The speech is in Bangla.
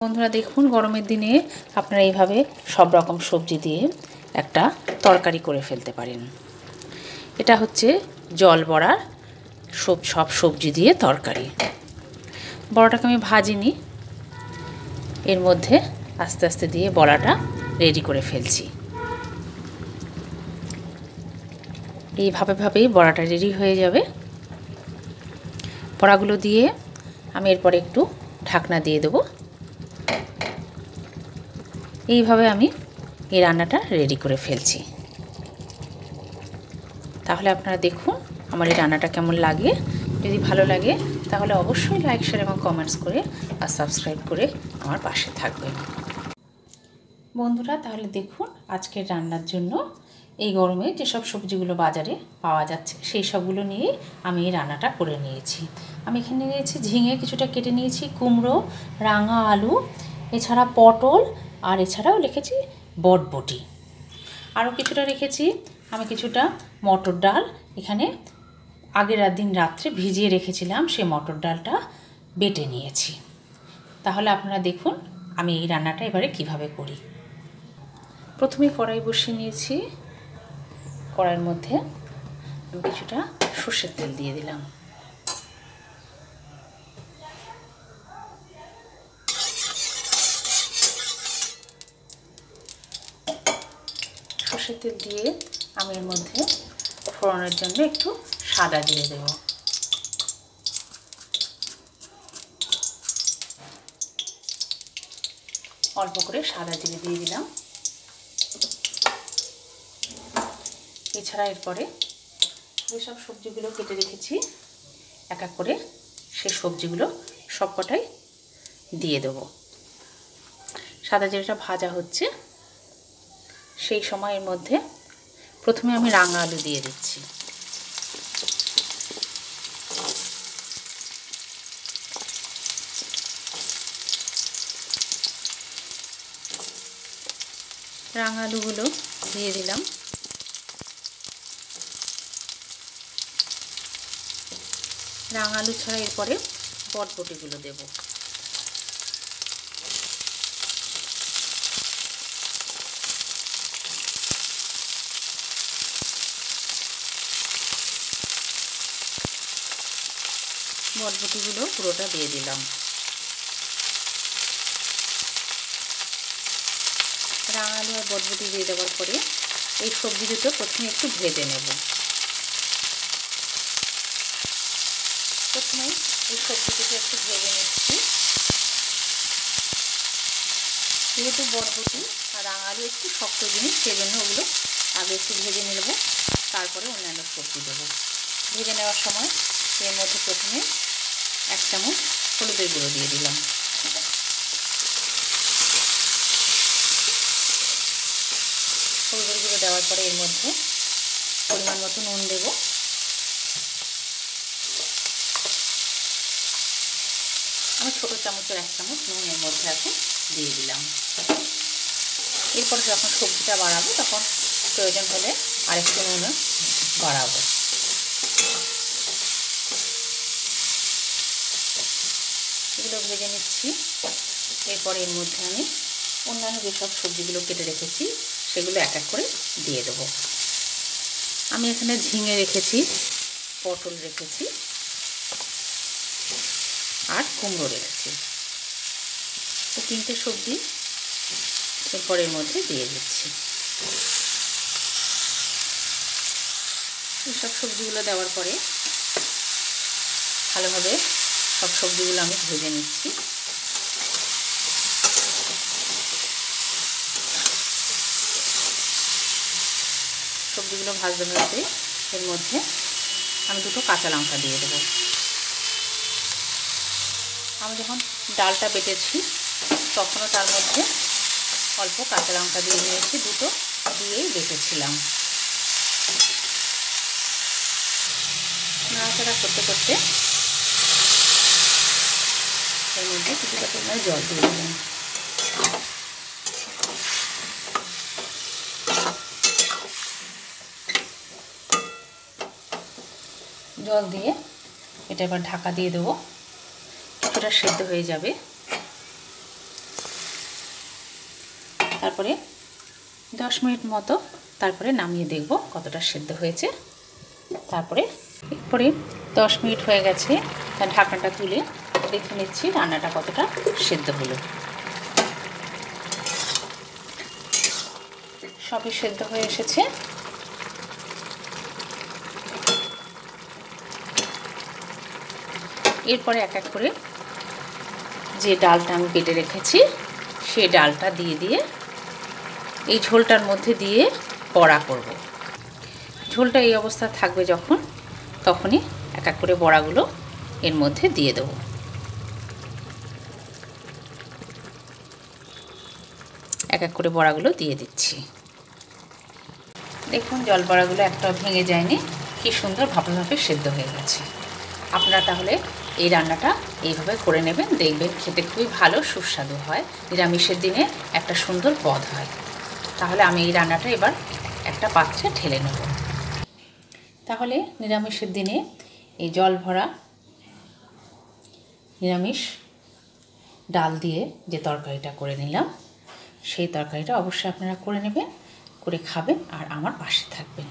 বন্ধুরা দেখুন, গরমের দিনে আপনারা এইভাবে সব রকম সবজি দিয়ে একটা তরকারি করে ফেলতে পারেন। এটা হচ্ছে জল বড়া, সব সবজি দিয়ে তরকারি। বড়াটাকে আমি ভাজিনি, এর মধ্যে আস্তে আস্তে দিয়ে বড়াটা রেডি করে ফেলছি। এইভাবেই বড়াটা রেডি হয়ে যাবে। বড়াগুলো দিয়ে আমি এরপরে একটু ঢাকনা দিয়ে দেবো। এইভাবে আমি এই রান্নাটা রেডি করে ফেলছি। তাহলে আপনারা দেখুন আমার এই রান্নাটা কেমন লাগে। যদি ভালো লাগে তাহলে অবশ্যই লাইক, শেয়ার এবং কমেন্টস করে আর সাবস্ক্রাইব করে আমার পাশে থাকবেন। বন্ধুরা তাহলে দেখুন, আজকের রান্নার জন্য এই গরমে যেসব সবজিগুলো বাজারে পাওয়া যাচ্ছে সেই সবগুলো নিয়ে আমি এই রান্নাটা করে নিয়েছি। আমি এখানে নিয়েছি ঝিঙে কিছুটা কেটে নিয়েছি, কুমড়ো, রাঙা আলু, এছাড়া পটল, আর এছাড়াও রেখেছি বটবটি। আরও কিছুটা রেখেছি আমি কিছুটা মটর ডাল। এখানে আগের দিন রাত্রে ভিজিয়ে রেখেছিলাম, সেই মটর ডালটা বেটে নিয়েছি। তাহলে আপনারা দেখুন আমি এই রান্নাটা এবারে কিভাবে করি। প্রথমে কড়াই বসিয়ে নিয়েছি। কড়াইয়ের মধ্যে আমি কিছুটা সর্ষের তেল দিয়ে দিলাম। সর্ষের তেল দিয়ে আমি এর মধ্যে ফোড়নের জন্য একটু সাদা জিরে দেব। অল্প করে সাদা জিরে দিয়ে দিলাম। এছাড়া এরপরে যেসব সবজিগুলো কেটে রেখেছি এক এক করে সেই সবজিগুলো সবকটাই দিয়ে দেব। সাদা জিরেটা ভাজা হচ্ছে সেই সময়ের মধ্যে প্রথমে আমি রাঙা আলু দিয়ে দিচ্ছি। রাঙা আলুগুলো দিয়ে দিলাম। রাঙা আলু ছাড়া এরপরে বটবটিগুলো দেব। বটবটিগুলো পুরোটা দিয়ে দিলাম। রাঙা আলু আর বটবটি দিয়ে দেওয়ার পরে এই সবজি দুটো প্রথমে একটু ভেজে নেব। প্রথমে এই সবজি দুটো একটু ভেজে নিচ্ছি। যেহেতু বটবটি আর রাঙা আলু একটু শক্ত জিনিস, সেজন্য ওগুলো আগে একটু ভেজে নেব, তারপরে অন্যান্য সবজি দেবো। ভেজে নেওয়ার সময় এর মধ্যে প্রথমে 1 চামচ হলুদের গুঁড়ো দিয়ে দিলাম। হলুদের গুঁড়ো দেওয়ার পরে এর মধ্যে পরিমাণ মতো নুন দেব। আমি ছোটো চামচের 1 চামচ নুন এর মধ্যে এখন দিয়ে দিলাম। এরপর যখন সবজিটা বাড়াবো তখন প্রয়োজন হলে আরেকটু নুন বাড়াবো। এগুলো ভেজে নিচ্ছি। এরপর এর মধ্যে আমি অন্যান্য যেসব সবজিগুলো কেটে রেখেছি সেগুলো এক এক করে দিয়ে দেবো। আমি এখানে ঝিঙে রেখেছি, পটল রেখেছি আর কুমড়ো রেখেছি। তো 3টে সবজি এরপর এর মধ্যে দিয়ে দিচ্ছি। এইসব সবজিগুলো দেওয়ার পরে ভালোভাবে সব সবজিগুলো আমি ভেজে নিচ্ছি। সবজিগুলো ভাজতে ভাজতে এর মধ্যে আমি 2টো কাঁচা লঙ্কা দিয়ে দেবো। আমি যখন ডালটা বেটেছি তখনও তার মধ্যে অল্প কাঁচা লঙ্কা দিয়ে নিয়েছি, 2টো দিয়েই বেটেছিলাম। নাড়াচাড়া করতে করতে এর মধ্যে কিছুটা পরিমাণে জল দিয়ে দিলাম। জল দিয়ে এটা এবার ঢাকা দিয়ে দেবো, কিছুটা সেদ্ধ হয়ে যাবে। তারপরে 10 মিনিট মতো তারপরে নামিয়ে দেখব কতটা সেদ্ধ হয়েছে। তারপরে 10 মিনিট হয়ে গেছে, তার ঢাকনাটা তুলে দেখে নিচ্ছি রান্নাটা কতটা সেদ্ধ হলো। সবই সেদ্ধ হয়ে এসেছে। এরপরে এক এক করে যে ডালটা আমি বেটে রেখেছি সেই ডালটা দিয়ে এই ঝোলটার মধ্যে দিয়ে বড়া করব। ঝোলটা এই অবস্থা থাকবে যখন, তখনই এক এক করে বড়াগুলো এর মধ্যে দিয়ে দেব। এক এক করে বড়াগুলো দিয়ে দিচ্ছি। দেখুন জল বড়াগুলো একটাও ভেঙে যায়নি, কি সুন্দর ভাপে ভাপে সেদ্ধ হয়ে গেছে। আপনারা তাহলে এই রান্নাটা এইভাবে করে নেবেন, দেখবেন খেতে খুবই ভালো সুস্বাদু হয়। নিরামিষের দিনে একটা সুন্দর পদ হয়। তাহলে আমি এই রান্নাটা এবার একটা পাত্রে ঢেলে নেব। তাহলে নিরামিষের দিনে এই জল ভরা নিরামিষ ডাল দিয়ে যে তরকারিটা করে নিলাম, সেই তরকারিটা অবশ্যই আপনারা করে নেবেন, করে খাবেন আর আমার পাশে থাকবেন।